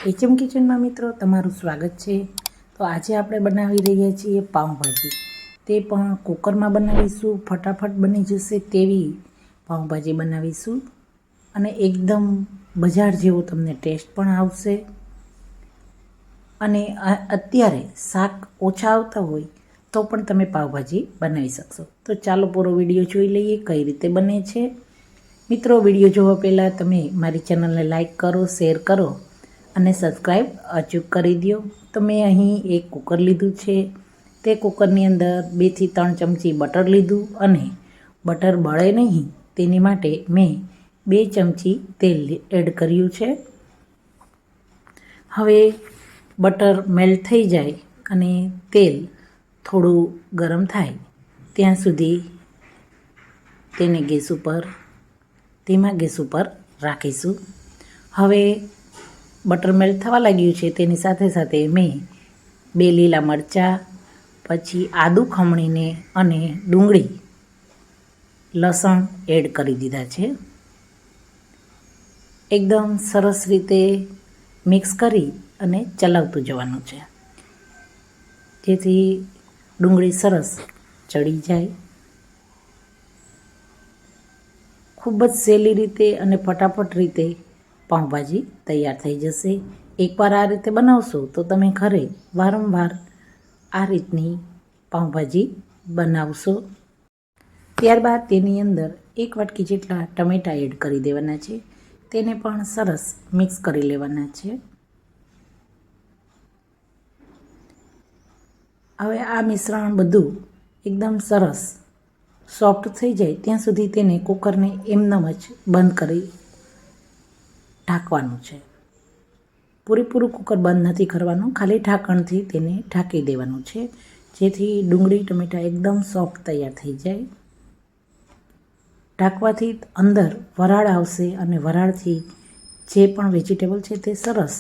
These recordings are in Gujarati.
એચએમ કિચનમાં મિત્રો તમારું સ્વાગત છે। તો આજે આપણે બનાવી રહ્યા છીએ પાઉંભાજી। તે પણ કુકરમાં બનાવીશું, ફટાફટ બની જશે તેવી પાઉંભાજી બનાવીશું અને એકદમ બજાર જેવો તમને ટેસ્ટ પણ આવશે। અને અત્યારે શાક ઓછા આવતા હોય તો પણ તમે પાઉંભાજી બનાવી શકશો। તો ચાલો પૂરો વિડીયો જોઈ લઈએ કઈ રીતે બને છે। મિત્રો, વિડીયો જોવા પહેલાં તમે મારી ચેનલને લાઈક કરો, શેર કરો અને સબસ્ક્રાઈબ અચૂક કરી દો। તો મેં અહીં એક કુકર લીધું છે। તે કુકરની અંદર 2 થી 3 ચમચી બટર લીધું અને બટર બળે નહીં તેની માટે મેં 2 ચમચી તેલ એડ કર્યું છે। હવે બટર મેલ્ટ થઈ જાય અને તેલ થોડું ગરમ થાય ત્યાં સુધી તેને ધીમા ગેસ ઉપર રાખીશું। હવે બટર મેલ્ટ થવા લાગ્યું છે તેની સાથે સાથે મેં 2 લીલા મરચાં, પછી આદું ખમણીને અને ડુંગળી, લસણ એડ કરી દીધા છે। એકદમ સરસ રીતે મિક્સ કરી અને ચલાવતું જવાનું છે જેથી ડુંગળી સરસ ચડી જાય। ખૂબ જ સહેલી રીતે અને ફટાફટ રીતે પાઉંભાજી તૈયાર થઈ જશે। એકવાર આ રીતે બનાવશો તો તમે ઘરે વારંવાર આ રીતની પાઉંભાજી બનાવશો। ત્યારબાદ તેની અંદર 1 વાટકી જેટલા ટમેટાં એડ કરી દેવાના છે। તેને પણ સરસ મિક્સ કરી લેવાના છે। હવે આ મિશ્રણ બધું એકદમ સરસ સોફ્ટ થઈ જાય ત્યાં સુધી તેને કુકરને એમનેમ જ બંધ કરી ઢાંકવાનું છે। પૂરેપૂરું કુકર બંધ નથી કરવાનું, ખાલી ઢાંકણથી તેને ઢાંકી દેવાનું છે જેથી ડુંગળી ટમેટાં એકદમ સોફ્ટ તૈયાર થઈ જાય। ઢાંકવાથી અંદર વરાળ આવશે અને વરાળથી જે પણ વેજીટેબલ છે તે સરસ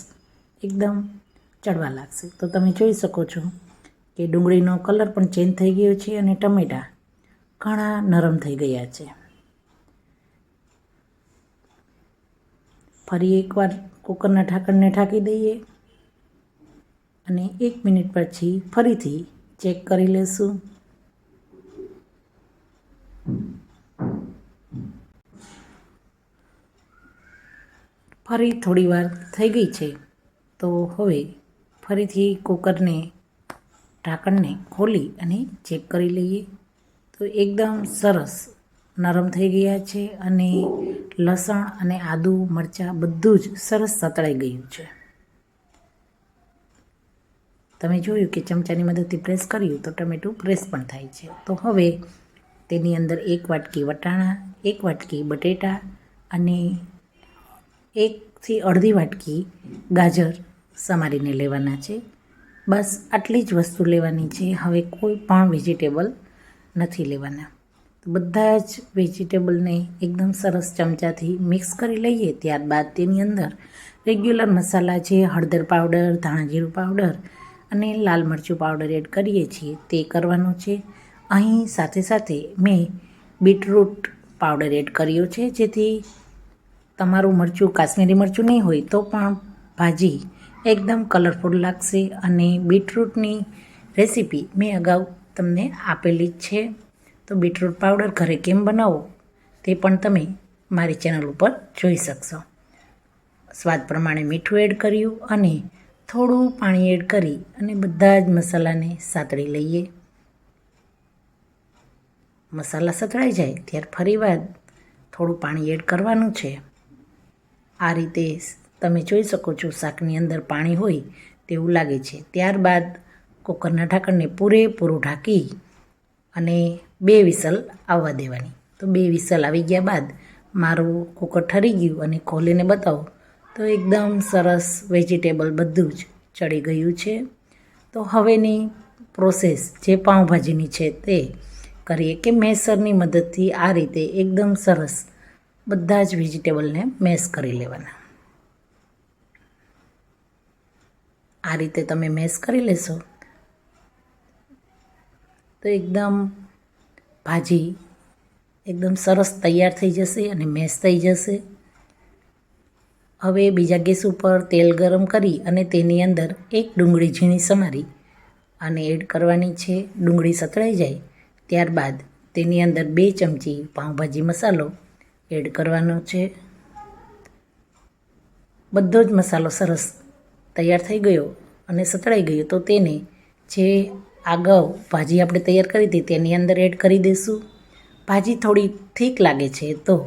એકદમ ચડવા લાગશે। તો તમે જોઈ શકો છો કે ડુંગળીનો કલર પણ ચેન્જ થઈ ગયો છે અને ટમેટાં ઘણા નરમ થઈ ગયા છે। ફરી એકવાર કુકરના ઢાંકણને ઢાંકી દઈએ અને 1 મિનિટ પછી ફરીથી ચેક કરી લેશું। ફરી થોડી વાર થઈ ગઈ છે તો હવે ફરીથી કુકરને ઢાંકણને ખોલી અને ચેક કરી લઈએ તો એકદમ સરસ નરમ થઈ ગયા છે અને લસણ અને આદું મરચાં બધું જ સરસ સતળાઈ ગયું છે। તમે જોયું કે ચમચાની મદદથી પ્રેસ કર્યું તો ટમેટું પ્રેસ પણ થાય છે। તો હવે તેની અંદર 1 વાટકી વટાણા, 1 વાટકી બટેટા અને 1 થી અડધી વાટકી ગાજર સમારીને લેવાના છે। બસ આટલી જ વસ્તુ લેવાની છે। હવે કોઈ પણ વેજીટેબલ નથી લેવાના। તો બધા જ વેજીટેબલને એકદમ સરસ ચમચાથી મિક્સ કરી લઈએ। ત્યારબાદ તેની અંદર રેગ્યુલર મસાલા છે હળદર પાવડર, ધાણા જીરું પાવડર અને લાલ મરચું પાવડર એડ કરીએ છીએ તે કરવાનું છે। અહીં સાથે સાથે મેં બીટરૂટ પાવડર એડ કર્યો છે જેથી તમારું મરચું કાશ્મીરી મરચું નહીં હોય તો પણ ભાજી એકદમ કલરફુલ લાગશે। અને બીટરૂટની રેસીપી મેં અગાઉ તમને આપેલી જ છે। તો બીટરૂટ પાવડર ઘરે કેમ બનાવવો તે પણ તમે મારી ચેનલ ઉપર જોઈ શકશો। સ્વાદ પ્રમાણે મીઠું એડ કર્યું અને થોડું પાણી એડ કરી અને બધા જ મસાલાને સાતળી લઈએ। મસાલા સતળાઈ જાય ત્યારે ફરીવાર થોડું પાણી એડ કરવાનું છે। આ રીતે તમે જોઈ શકો છો શાકની અંદર પાણી હોય તેવું લાગે છે। ત્યારબાદ કુકરના ઢાંકણને પૂરેપૂરું ઢાંકી અને 2 વિસલ આવવા દેવાની। તો 2 વિસલ આવી ગયા બાદ મારું કુકર ઠરી ગયું અને ખોલીને બતાવું તો એકદમ સરસ વેજીટેબલ બધું જ ચડી ગયું છે। તો હવેની પ્રોસેસ જે પાઉંભાજીની છે તે કરીએ કે મેસરની મદદથી આ રીતે એકદમ સરસ બધા જ વેજીટેબલને મેશ કરી લેવાના। આ રીતે તમે મેશ કરી લેશો તો એકદમ ભાજી એકદમ સરસ તૈયાર થઈ જશે અને મેશ થઈ જશે। હવે બીજા ગેસ ઉપર તેલ ગરમ કરી અને તેની અંદર એક ડુંગળી ઝીણી સમારી અને એડ કરવાની છે. ડુંગળી સતળાઈ જાય ત્યારબાદ તેની અંદર 2 ચમચી પાઉંભાજી મસાલો એડ કરવાનો છે. બધો જ મસાલો સરસ તૈયાર થઈ ગયો અને સતળાઈ ગયો તો તેને જે અગાઉ ભાજી આપણે તૈયાર કરી હતી તેની અંદર એડ કરી દઈશું. ભાજી થોડી ઠીક લાગે છે તો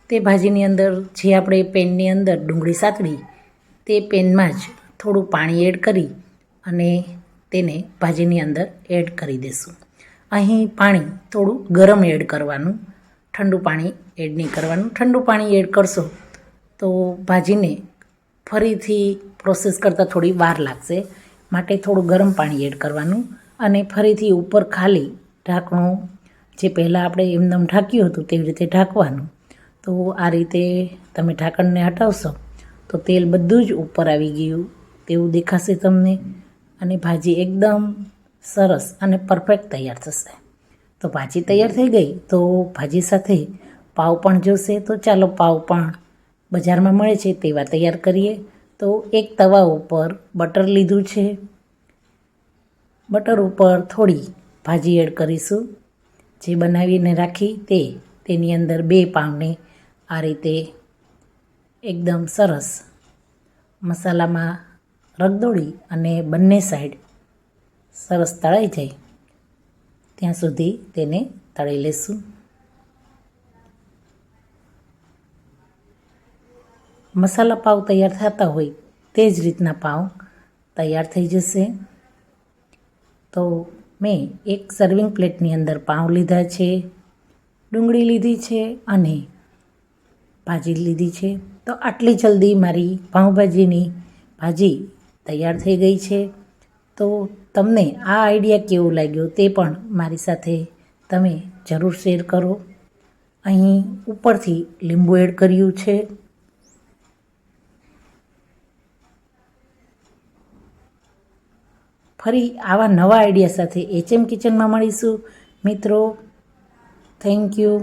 તે ભાજીની અંદર જે આપણે પેનની અંદર ડુંગળી સાતળી તે પેનમાં જ થોડું પાણી એડ કરી અને તેને ભાજીની અંદર એડ કરી દઈશું. અહીં પાણી થોડું ગરમ એડ કરવાનું, ઠંડુ પાણી એડ નહીં કરવાનું. ઠંડુ પાણી એડ કરશો તો ભાજીને ફરીથી પ્રોસેસ કરતાં થોડી વાર લાગશે, માટે થોડું ગરમ પાણી એડ કરવાનું અને ફરીથી ઉપર ખાલી ઢાંકણું જે પહેલાં આપણે એમનેમ ઢાંક્યું હતું તેવી રીતે ઢાંકવાનું. તો આ રીતે તમે ઢાંકણને હટાવશો તો તેલ બધું જ ઉપર આવી ગયું તેવું દેખાશે તમને અને ભાજી એકદમ સરસ અને પરફેક્ટ તૈયાર થશે. તો ભાજી તૈયાર થઈ ગઈ તો ભાજી સાથે પાવ પણ જોશે. તો ચાલો પાવ પણ બજારમાં મળે છે તેવા તૈયાર કરીએ. તો એક તવા ઉપર બટર લીધું છે. બટર ઉપર થોડી ભાજી એડ કરીશું જે બનાવીને રાખી તેની અંદર 2 પાવને આ રીતે એકદમ સરસ મસાલામાં રગદોળી અને બંને સાઈડ સરસ તળાઈ જાય ત્યાં સુધી તેને તળી લેશું. મસાલા પાવ તૈયાર થતા હોય તે જ રીતના પાવ તૈયાર થઈ જશે. તો મેં એક સર્વિંગ પ્લેટની અંદર પાવ લીધા છે, ડુંગળી લીધી છે અને ભાજી લીધી છે. તો આટલી જલ્દી મારી પાઉંભાજીની ભાજી તૈયાર થઈ ગઈ છે. તો તમને આ આઈડિયા કેવો લાગ્યો તે પણ મારી સાથે તમે જરૂર શેર કરો. અહીં ઉપરથી લીંબુ એડ કર્યું છે. ફરી આવા નવા આઈડિયા સાથે HM કિચનમાં મળીશું મિત્રો. Thank you.